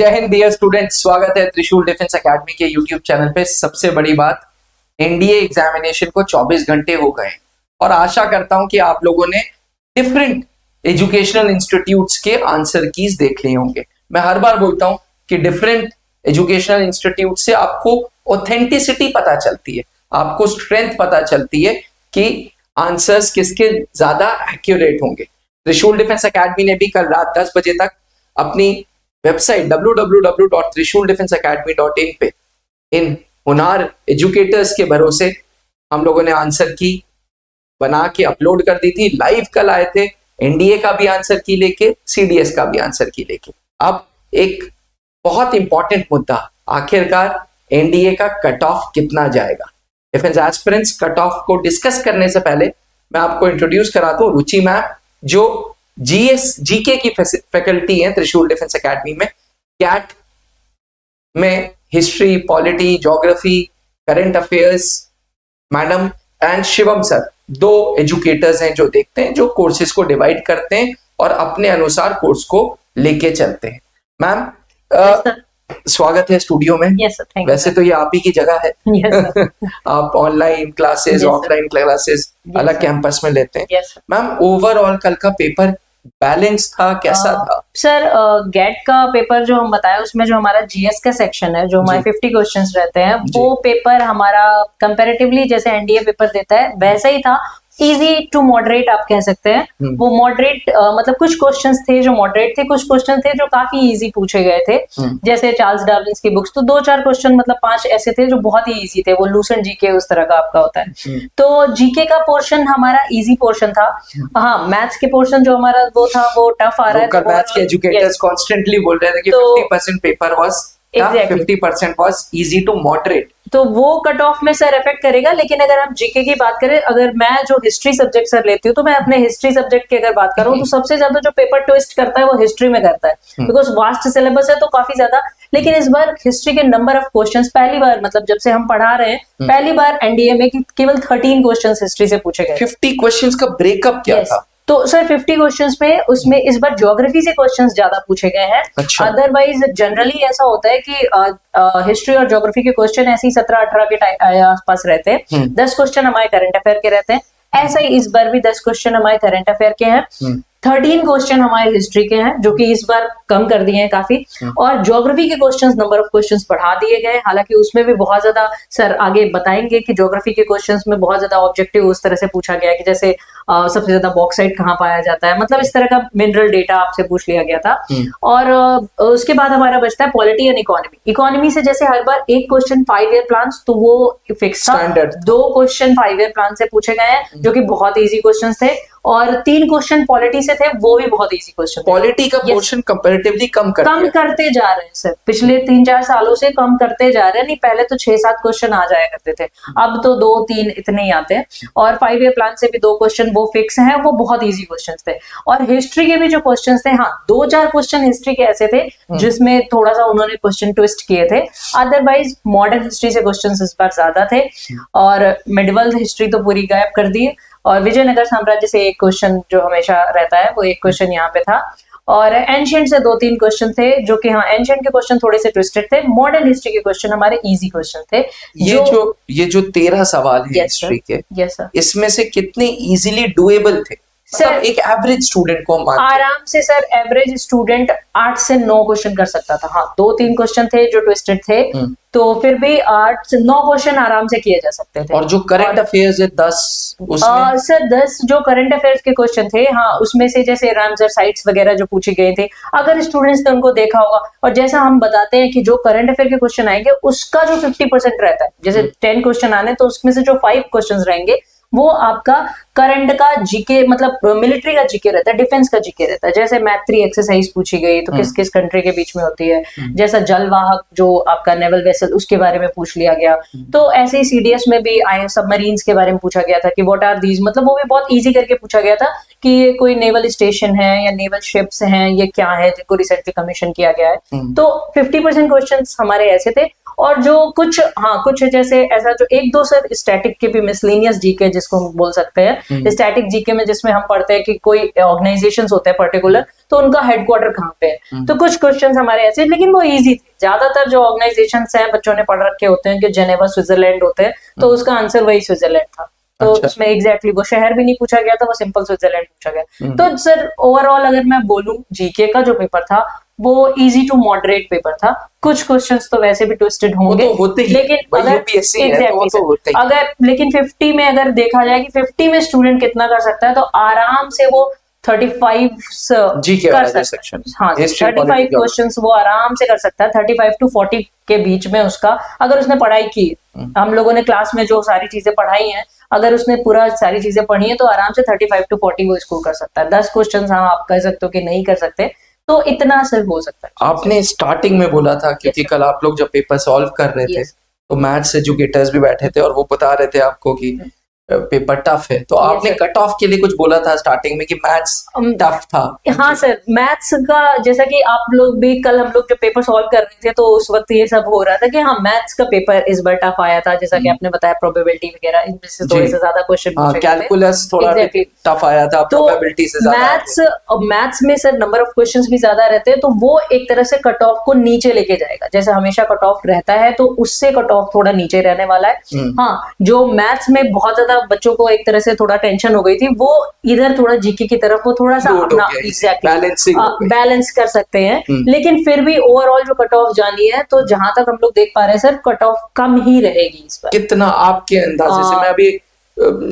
जय Hind dear students, स्वागत है त्रिशूल डिफेंस एकेडमी के यूट्यूब चैनल पे। सबसे बड़ी बात, एनडीए एग्जामिनेशन को 24 घंटे हो गए और आशा करता हूं कि आप लोगों ने डिफरेंट एजुकेशनल इंस्टीट्यूट्स के आंसर कीज देख लिए होंगे। मैं हर बार बोलता हूं कि डिफरेंट एजुकेशनल इंस्टीट्यूट से आपको ऑथेंटिसिटी पता चलती है, आपको स्ट्रेंथ पता चलती है कि आंसर्स किसके ज्यादा एक्यूरेट होंगे। त्रिशूल डिफेंस एकेडमी ने भी कल रात 10 बजे तक अपनी वेबसाइट www.trishuldefenseacademy.in पे इन होनहार एजुकेटर्स के भरोसे हम लोगों ने आंसर की बना के अपलोड कर दी थी। लाइव कल आए थे, एनडीए का भी आंसर की लेके, सीडीएस का भी आंसर की लेके। अब एक बहुत इंपॉर्टेंट मुद्दा, आखिरकार एनडीए का कट ऑफ कितना जाएगा। डिफेंस एस्पिरेंट्स कट ऑफ को डिस्कस करने से पहले मैं आपको इंट्रोड्यूस कराता हूँ रुचि मैम, जो जीके की फैकल्टी है त्रिशूल डिफेंस एकेडमी में। कैट में history, polity, geography, current affairs madam and Shivam sir, दो एजुकेटर्स हैं जो देखते हैं, जो कोर्सेज को डिवाइड करते हैं और अपने अनुसार कोर्स को लेके चलते हैं। मैम स्वागत है स्टूडियो में। yes, sir, वैसे तो ये आप ही की जगह है। yes, आप ऑनलाइन क्लासेस, ऑफलाइन क्लासेस अलग कैंपस में लेते हैं। yes, मैम ओवरऑल कल का पेपर बैलेंस था, कैसा था? सर गेट का पेपर जो हम बताया, उसमें जो हमारा जीएस का सेक्शन है, जो हमारे 50 क्वेश्चंस रहते हैं, वो पेपर हमारा कंपैरेटिवली जैसे एनडीए पेपर देता है वैसा ही था। इजी टू मॉडरेट आप कह सकते हैं। वो मॉडरेट मतलब कुछ क्वेश्चंस थे जो मॉडरेट थे, कुछ क्वेश्चन थे जो काफी इजी पूछे गए थे। जैसे चार्ल्स डार्विन की बुक्स, तो 2-4 क्वेश्चन मतलब 5 ऐसे थे जो बहुत ही इजी थे। वो लूसेंट जीके उस तरह का आपका होता है। तो जीके का पोर्शन हमारा इजी पोर्शन था। हाँ, मैथ्स के पोर्शन जो हमारा वो था वो टफ आ रहा है। मैथ्स के एजुकेटर्स कॉन्स्टेंटली बोल रहे थे कि 50% paper was tough, 50% was easy to moderate. तो वो कट ऑफ में सर इफेक्ट करेगा। लेकिन अगर हम जीके की बात करें, अगर मैं जो हिस्ट्री सब्जेक्ट सर लेती हूँ, तो मैं अपने हिस्ट्री सब्जेक्ट की अगर बात करूँ तो सबसे ज्यादा जो पेपर ट्विस्ट करता है वो हिस्ट्री में करता है, बिकॉज वास्ट सिलेबस है तो काफी ज्यादा। लेकिन इस बार हिस्ट्री के नंबर ऑफ क्वेश्चंस पहली बार, मतलब जब से हम पढ़ा रहे हैं, पहली बार एनडीए में केवल 13 क्वेश्चंस हिस्ट्री से पूछे गए। 50 क्वेश्चंस का ब्रेकअप क्या था? तो सर 50 क्वेश्चंस में उसमें इस बार ज्योग्राफी से क्वेश्चंस ज्यादा पूछे गए हैं। अच्छा। अदरवाइज जनरली ऐसा होता है कि हिस्ट्री और ज्योग्राफी के क्वेश्चन ऐसे ही 17-18 के आसपास रहते हैं। 10 क्वेश्चन हमारे करंट अफेयर के रहते हैं। ऐसा ही इस बार भी 10 क्वेश्चन हमारे करंट अफेयर के हैं। 13 क्वेश्चन हमारे हिस्ट्री के हैं, जो कि इस बार कम कर दिए हैं काफी। और ज्योग्राफी के क्वेश्चंस, नंबर ऑफ क्वेश्चंस बढ़ा दिए गए। हालांकि उसमें भी बहुत ज्यादा सर आगे बताएंगे कि ज्योग्राफी के क्वेश्चंस में बहुत ज्यादा ऑब्जेक्टिव उस तरह से पूछा गया कि जैसे सबसे ज्यादा बॉक्साइट कहाँ पाया जाता है, मतलब इस तरह का मिनरल डेटा आपसे पूछ लिया गया था। और उसके बाद हमारा बचता है पॉलिटी एंड इकोनॉमी। इकोनॉमी से जैसे हर बार एक क्वेश्चन 5 ईयर प्लान, तो वो फिक्स था। 2 क्वेश्चन 5 ईयर प्लान से पूछे गए हैं, जो कि बहुत इजी क्वेश्चन थे। और 3 क्वेश्चन पॉलिटी से थे, वो भी बहुत इजी क्वेश्चन। पॉलिटी का पोर्शन कंपैरेटिवली कम करते जा रहे हैं सर, पिछले 3-4 सालों से कम करते जा रहे हैं। नहीं, पहले तो 6-7 क्वेश्चन आ जाया करते थे, अब तो 2-3 इतने ही आते हैं। और 5 ईयर प्लान से भी 2 क्वेश्चन वो फिक्स हैं, वो बहुत इजी क्वेश्चन थे। और हिस्ट्री के भी जो क्वेश्चन थे, हाँ 2-4 क्वेश्चन हिस्ट्री के ऐसे थे जिसमें थोड़ा सा उन्होंने क्वेश्चन ट्विस्ट किए थे। अदरवाइज मॉडर्न हिस्ट्री से क्वेश्चन इस बार ज्यादा थे। और मिडिवल हिस्ट्री तो पूरी गायब कर दी। और विजयनगर साम्राज्य से एक क्वेश्चन जो हमेशा रहता है, वो एक क्वेश्चन यहाँ पे था। और एंशिएंट से 2-3 क्वेश्चन थे, जो कि हाँ एंशिएंट के क्वेश्चन थोड़े से ट्विस्टेड थे। मॉडर्न हिस्ट्री के क्वेश्चन हमारे इजी क्वेश्चन थे। ये जो 13 सवाल है हिस्ट्री के, इसमें से कितने इजीली डुएबल थे? सर एक एवरेज स्टूडेंट को आराम से सर एवरेज स्टूडेंट 8 से 9 क्वेश्चन कर सकता था। हाँ 2-3 क्वेश्चन थे जो ट्विस्टेड थे, तो फिर भी 8 से 9 क्वेश्चन आराम से किए जा सकते थे। और जो करंट अफेयर्स है 10, उसमें सर 10 जो करंट अफेयर्स के क्वेश्चन थे, हाँ उसमें से जैसे रामसर साइट्स वगैरह जो पूछे गए थे, अगर स्टूडेंट्स ने उनको देखा होगा, और जैसा हम बताते हैं कि जो करंट अफेयर के क्वेश्चन आएंगे उसका जो 50% रहता है, जैसे 10 क्वेश्चन आने तो उसमें से जो 5 क्वेश्चन रहेंगे वो आपका करंट का जीके, मतलब मिलिट्री का जीके रहता है, डिफेंस का जीके रहता है। जैसे मैथ 3 एक्सरसाइज पूछी गई तो किस किस कंट्री के बीच में होती है, जैसा जलवाहक जो आपका नेवल वेसल, उसके बारे में पूछ लिया गया। तो ऐसे ही सीडीएस में भी सबमरीन्स के बारे में पूछा गया था कि व्हाट आर दीज, मतलब वो भी बहुत इजी करके पूछा गया था कि ये कोई नेवल स्टेशन है या नेवल शिप्स हैं, ये क्या है, जिनको रिसेंटली कमीशन किया गया है। तो 50% क्वेश्चन हमारे ऐसे थे। और जो कुछ जैसे ऐसा जो एक दो सर स्टैटिक के भी मिसलेनियस जीके जिसको हम बोल सकते हैं, स्टैटिक जीके में जिसमें हम पढ़ते हैं कि कोई ऑर्गेनाइजेशंस होते हैं पर्टिकुलर, तो उनका हेडक्वार्टर कहाँ पे है, तो कुछ क्वेश्चंस हमारे ऐसे, लेकिन वो इजी थे। ज्यादातर जो ऑर्गेनाइजेशंस हैं बच्चों ने पढ़ रखे होते हैं कि जेनेवा स्विट्जरलैंड होते हैं, तो उसका आंसर वही स्विट्जरलैंड था। तो अच्छा। उसमें एग्जैक्टली वो शहर भी नहीं पूछा गया था, वो सिंपल स्विट्जरलैंड पूछा गया। तो सर ओवरऑल अगर मैं बोलूं जीके का जो पेपर था वो इजी टू मॉडरेट पेपर था। कुछ क्वेश्चंस तो वैसे भी ट्विस्टेड होंगे, तो होते ही, लेकिन अगर यूपीएससी है तो वो तो होते ही। अगर लेकिन 50 में अगर देखा जाए कि 50 में स्टूडेंट कितना कर सकता है, तो आराम से वो 35 कर सकता है। हाँ, 35 क्वेश्चंस वो आराम से कर सकता है, 35 to 40 के बीच में उसका, अगर उसने पढ़ाई की। हम लोगों ने क्लास में जो सारी चीजें पढ़ाई हैं, अगर उसने पूरा सारी चीजें पढ़ी है तो आराम से 35 to 40 वो स्कोर कर सकता है। 10 क्वेश्चन हाँ आप कह सकते हो कि नहीं कर सकते, तो इतना सर हो सकता है। आपने स्टार्टिंग में बोला था, क्योंकि कल आप लोग जब पेपर सॉल्व कर रहे थे तो मैथ्स एजुकेटर्स भी बैठे थे और वो बता रहे थे आपको कि पेपर टफ है, तो आपने कट ऑफ के लिए कुछ बोला था स्टार्टिंग में कि मैथ्स टफ था। हाँ सर, मैथ्स का जैसा कि आप लोग भी कल हम लोग जब पेपर सॉल्व कर रहे थे तो उस वक्त ये सब हो रहा था कि हाँ मैथ्स का पेपर इस बार टफ आया था, जैसा कि आपने बताया प्रोबेबिलिटी वगैरह इनमें से थोड़े से ज्यादा क्वेश्चन पूछे गए थे। कैलकुलस थोड़ा टफ आया था, प्रोबेबिलिटी से ज्यादा। मैथ्स में सर नंबर ऑफ क्वेश्चंस भी ज्यादा रहते हैं, तो वो एक तरह से कट ऑफ को नीचे लेके जाएगा। जैसे हमेशा कट ऑफ रहता है तो उससे कट ऑफ थोड़ा नीचे रहने वाला है। हाँ, जो मैथ्स में बहुत ज्यादा बच्चों को एक तरह से थोड़ा टेंशन हो गई थी, वो इधर थोड़ा जीके की तरफ वो थोड़ा सा अपना एग्जैक्टली बैलेंस कर सकते हैं। लेकिन फिर भी ओवरऑल जो कट ऑफ जानी है, तो जहां तक हम लोग देख पा रहे हैं सर, कट ऑफ कम ही रहेगी इस पर। कितना आपके अंदाजे से? मैं अभी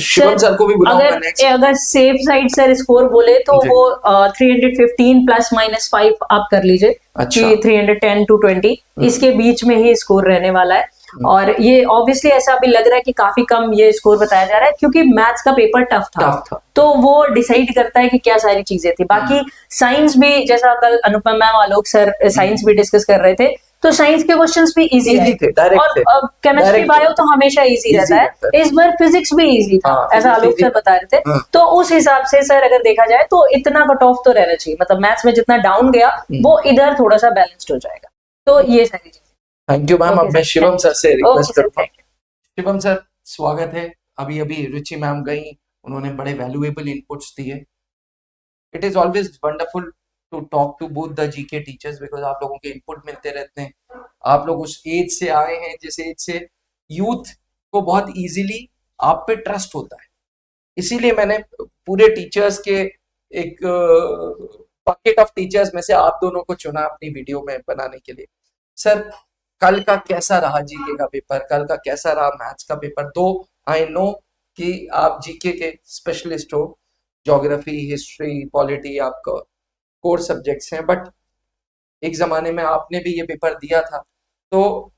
शिवम सर को भी बुलाऊंगा नेक्स्ट। अगर सेफ साइड सर स्कोर बोले तो वो 315 प्लस माइनस 5 आप कर लीजिए। अच्छा। कि 310 to 20 इसके बीच में ही स्कोर रहने वाला है। और ये ऑब्वियसली ऐसा अभी लग रहा है कि काफी कम ये स्कोर बताया जा रहा है, क्योंकि मैथ्स का पेपर टफ था। तो वो डिसाइड करता है कि क्या सारी चीजें थी। बाकी साइंस भी, जैसा कल अनुपम मैम, आलोक सर साइंस भी डिस्कस कर रहे थे, तो साइंस के क्वेश्चंस भी इजी थे, और केमिस्ट्री बायो तो हमेशा इजी रहता है। इस बार फिजिक्स भी इजी था, ऐसा आलोक सर बता रहे थे। तो उस हिसाब से सर अगर देखा जाए तो इतना कट ऑफ तो रहना चाहिए, मतलब मैथ्स में जितना डाउन गया वो इधर थोड़ा सा बैलेंस्ड हो जाएगा। तो ये सारी चीजें। Thank you ma'am. अब मैं शिवम सर से रिक्वेस्ट करूंगा। शिवम सर, स्वागत है। अभी अभी रुचि मैम गई, उन्होंने बड़े वैल्यूएबल इनपुट्स दिए। It is always wonderful to talk to both the GK teachers, because आप लोगों के इनपुट मिलते रहते हैं। आप लोग उस एज से आए हैं जिस एज से यूथ को बहुत इजीली आप पे ट्रस्ट होता है। इसीलिए मैंने पूरे टीचर्स के एक पॉकेट ऑफ टीचर्स में से आप दोनों को चुना अपनी वीडियो में बनाने के लिए। सर, कल का कैसा रहा जीके का पेपर? कल का कैसा रहा मैथ्स का पेपर? दो आई नो कि आप जीके के स्पेशलिस्ट हो, ज्योग्राफी, हिस्ट्री, पॉलिटी आपका कोर सब्जेक्ट्स हैं, बट एक जमाने में आपने भी ये पेपर दिया था, तो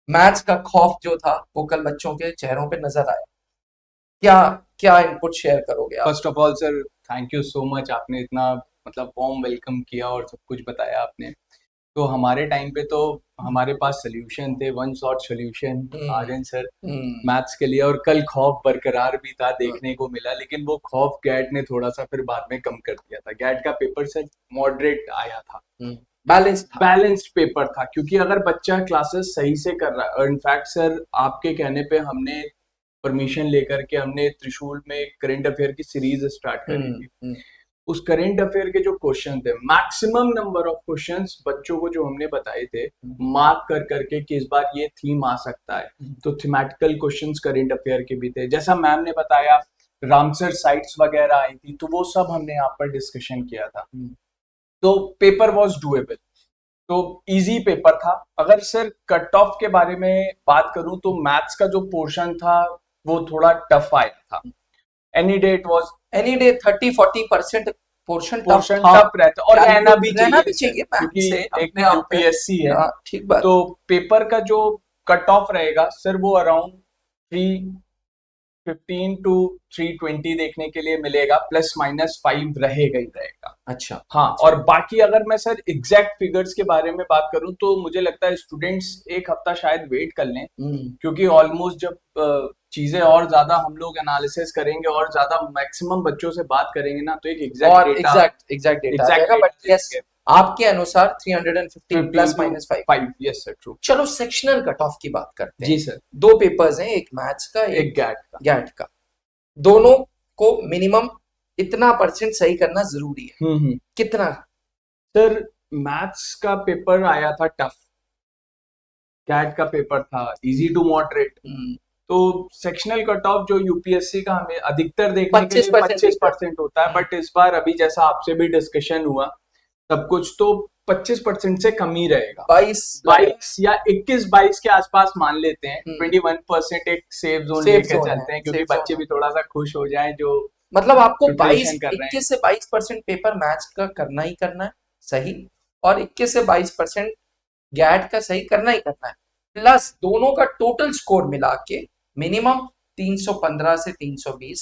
मैथ्स का खौफ जो था वो कल बच्चों के चेहरों पे नजर आया। क्या क्या इनपुट शेयर करोगे आप? First of all sir, thank you so much, आपने इतना मतलब वार्म वेलकम किया और सब कुछ बताया आपने। तो हमारे टाइम पे तो हमारे पास सोल्यूशन थे, one shot solution Aryan sir maths के लिए, और कल खौफ बरकरार भी था, देखने को मिला। लेकिन वो खौफ गैट ने थोड़ा सा फिर बाद में कम कर दिया था। गैट का पेपर सर मॉडरेट आया था, बैलेंस्ड पेपर था, क्योंकि अगर बच्चा क्लासेस सही से कर रहा है, और इनफैक्ट सर आपके कहने पे हमने परमिशन लेकर के हमने त्रिशूल में करंट अफेयर की सीरीज स्टार्ट करी थी। उस करंट अफेयर के जो क्वेश्चन थे, मैक्सिमम नंबर ऑफ क्वेश्चंस बच्चों को जो हमने बताए थे, मार्क कर करके कि इस बार ये थीम आ सकता है, तो थीमेटिकल क्वेश्चंस करंट अफेयर के भी थे। जैसा मैम ने बताया रामसर साइट्स वगैरह आई थी, तो वो सब हमने यहाँ पर डिस्कशन किया था। तो पेपर वॉज डूएबल, तो इजी पेपर था। अगर सर कट ऑफ के बारे में बात करूं तो मैथ्स का जो पोर्शन था वो थोड़ा टफ आया था। एनी डे 30-40% पोर्शन टफ रहता, और रहना भी चाहिए क्योंकि एक यूपीएससी है। ठीक बात। तो पेपर का जो कट ऑफ रहेगा सर वो अराउंड 315 to 320 देखने के लिए मिलेगा, प्लस माइनस 5 रहेगा ही रहेगा। अच्छा, हाँ। और बाकी अगर मैं सर एग्जैक्ट फिगर्स के बारे में बात करूं तो मुझे लगता है स्टूडेंट्स एक हफ्ता शायद वेट कर लें, क्योंकि ऑलमोस्ट जब चीजें और ज्यादा हम लोग एनालिसिस करेंगे और ज्यादा मैक्सिमम बच्चों से बात करेंगे ना, तो एक एग्जैक्ट डेटा बट यस, आपके अनुसार 350 plus minus 5। Yes sir, true. चलो सेक्शनल कट ऑफ की बात करते हैं। जी सर। 2 पेपर्स हैं, एक मैथ्स का एक गैट का। दोनों को मिनिमम इतना परसेंट सही करना जरूरी है। कितना? सर मैथ्स का पेपर आया था टफ, कैट का पेपर था इजी टू मॉडरेट, तो सेक्शनल कट ऑफ जो यूपीएससी का हमें अधिकतर देखने के लिए 25% होता है, बट इस बार अभी जैसा आपसे भी डिस्कशन हुआ सब कुछ, तो 25% से कम ही रहेगा। 22 या 21-22 के आसपास मान लेते हैं। 21% एक सेफ जोन लेके चलते हैं, क्योंकि बच्चे भी थोड़ा सा खुश हो जाएं जो मतलब आपको 21 से 22% पेपर मैथ्स का करना ही करना है सही, और 21 से 22% गैट का सही करना ही करना है, प्लस दोनों का टोटल स्कोर मिला के मिनिमम 315 से 320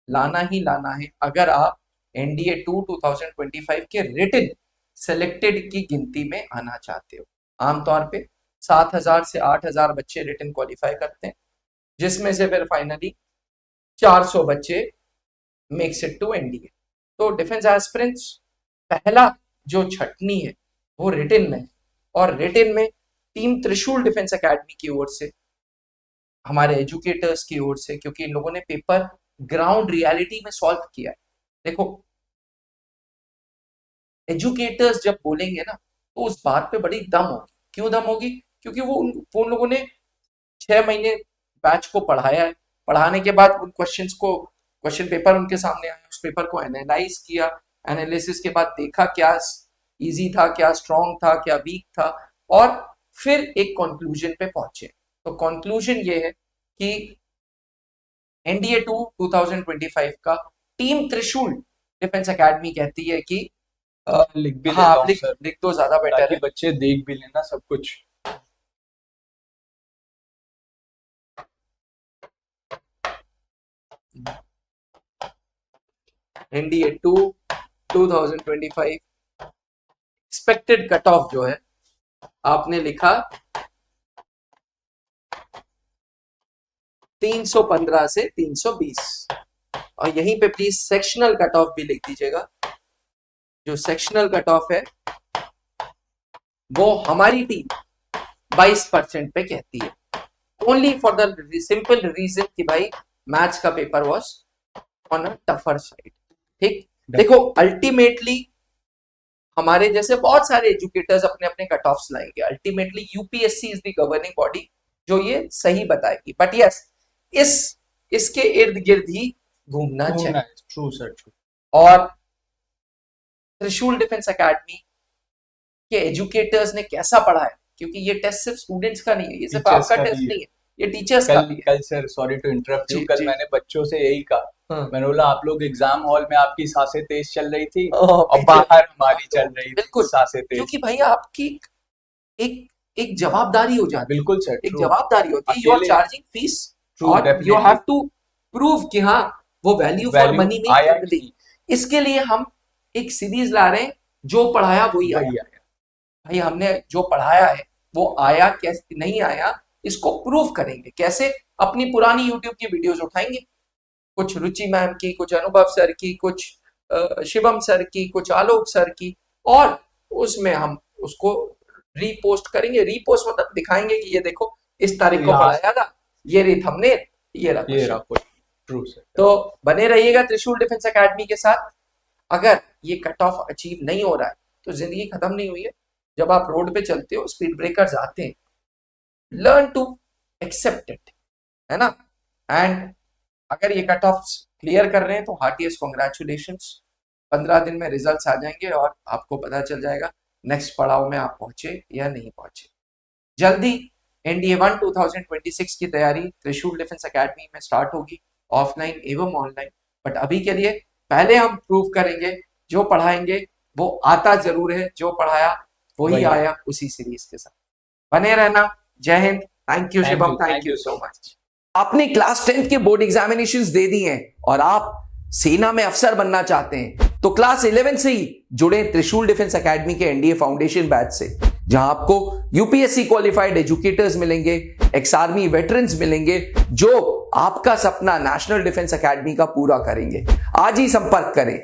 लाना ही लाना है अगर आप एनडीए 2 2025 के रिटन सेलेक्टेड की गिनती में आना चाहते हो। आमतौर पे 7000 से 8000 बच्चे रिटन क्वालिफाई करते हैं, जिसमें से फिर फाइनली 400 बच्चे मेक्स इट टू एनडीए। तो डिफेंस एस्पिरेंट्स पहला जो छटनी है वो रिटन में, और रिटन में टीम त्रिशूल डिफेंस एकेडमी की ओर से, हमारे एजुकेटर्स की ओर से, क्योंकि इन लोगों ने पेपर ग्राउंड रियलिटी में सॉल्व किया है। देखो एजुकेटर्स जब बोलेंगे ना तो उस बात पे बड़ी दम होगी। क्यों दम होगी? क्योंकि वो उन लोगों ने 6 महीने बैच को पढ़ाया है, पढ़ाने के बाद उन क्वेश्चन पेपर उनके सामने आया, उस पेपर को एनालाइज किया, एनालिसिस के बाद देखा क्या इजी था, क्या स्ट्रॉन्ग था, क्या वीक था, और फिर एक कंक्लूजन पे पहुंचे। तो कंक्लूजन ये है कि एनडीए 2 2025 का टीम त्रिशूल डिफेंस एकेडमी कहती है कि लिख भी लिख दो, ज्यादा बेटर है, बच्चे देख भी लेना सब कुछ। एनडीए 2 2025 एक्सपेक्टेड कट ऑफ जो है आपने लिखा 315 से 320, और यहीं पे प्लीज सेक्शनल कट ऑफ भी लिख दीजिएगा। जो सेक्शनल कट ऑफ है वो हमारी टीम 22% पे कहती है, only for the simple reason कि भाई मैथ्स का paper was on a tougher side. ठीक, देखो अल्टीमेटली हमारे जैसे बहुत सारे एजुकेटर्स अपने अपने कट ऑफ्स लाएंगे, ultimately UPSC is the governing body जो ये सही बताएगी, बट यस इसके इर्द गिर्द ही घूमना चाहिए। True sir, true. और त्रिशूल डिफेंस एकेडमी के एजुकेटर्स ने कैसा पढ़ाया, क्योंकि ये टेस्ट सिर्फ स्टूडेंट्स का नहीं है, ये सिर्फ आपका टेस्ट नहीं है, ये टीचर्स का भी है। कल sir sorry to interrupt you, कल मैंने बच्चों से यही कहा, मैंने बोला आप लोग एग्जाम हॉल में आपकी सांसें तेज चल रही थी और बाहर हमारी चल रही थी सांसें तेज, क्योंकि भाई आपकी एक जवाबदारी हो जाती है। बिल्कुल सर, एक जवाबदारी होती है, यू आर चार्जिंग फीस और यू हैव टू प्रूव कि हाँ वो वैल्यू फॉर मनी नहीं मिली। इसके लिए हम एक सीरीज ला रहे हैं, जो पढ़ाया वही आया। भाई हमने जो पढ़ाया है वो आया कैसे नहीं आया इसको प्रूव करेंगे। कैसे? अपनी पुरानी यूट्यूब की वीडियोस उठाएंगे, कुछ रुचि मैम की, कुछ अनुभव सर की, कुछ शिवम सर की, कुछ आलोक सर की, और उसमें हम उसको रीपोस्ट करेंगे। रीपोस्ट मतलब दिखाएंगे कि ये देखो इस तारीख को पढ़ाया था, ये रही थंबनेल, ये रहा। True sir. तो बने रहिएगा त्रिशूल डिफेंस एकेडमी के साथ। अगर ये कट ऑफ अचीव नहीं हो रहा है तो जिंदगी खत्म नहीं हुई है। जब आप रोड पे चलते हो, स्पीड ब्रेकर्स आते हैं, लर्न टू एक्सेप्ट इट, है ना। एंड अगर ये कट ऑफ क्लियर कर रहे हैं तो हार्टिएस्ट कॉन्ग्रेचुलेशंस। 15 दिन में रिजल्ट्स आ जाएंगे और आपको पता चल जाएगा नेक्स्ट पड़ाव में आप पहुंचे या नहीं पहुंचे। जल्दी एनडीए 1 2026 की तैयारी त्रिशूल डिफेंस एकेडमी में स्टार्ट होगी, ऑफलाइन एवं ऑनलाइन। बट अभी के लिए पहले हम प्रूव करेंगे, जो पढ़ाएंगे वो आता जरूर है, जो पढ़ाया वही आया उसी सीरीज के साथ। बने रहना। जय Hind. Thank you Shivam, thank you so much. आपने क्लास 10th के बोर्ड एग्जामिनेशंस दे दिए हैं और आप सेना में अफसर बनना चाहते हैं तो क्लास 11 से ही जुड़े त्रिशूल डिफेंस एकेडमी के एनडीए फाउंडेशन बैच से, जहां आपको यूपीएससी क्वालिफाइड एजुकेटर्स मिलेंगे, एक्स आर्मी वेटरन्स मिलेंगे, जो आपका सपना नेशनल डिफेंस एकेडमी का पूरा करेंगे। आज ही संपर्क करें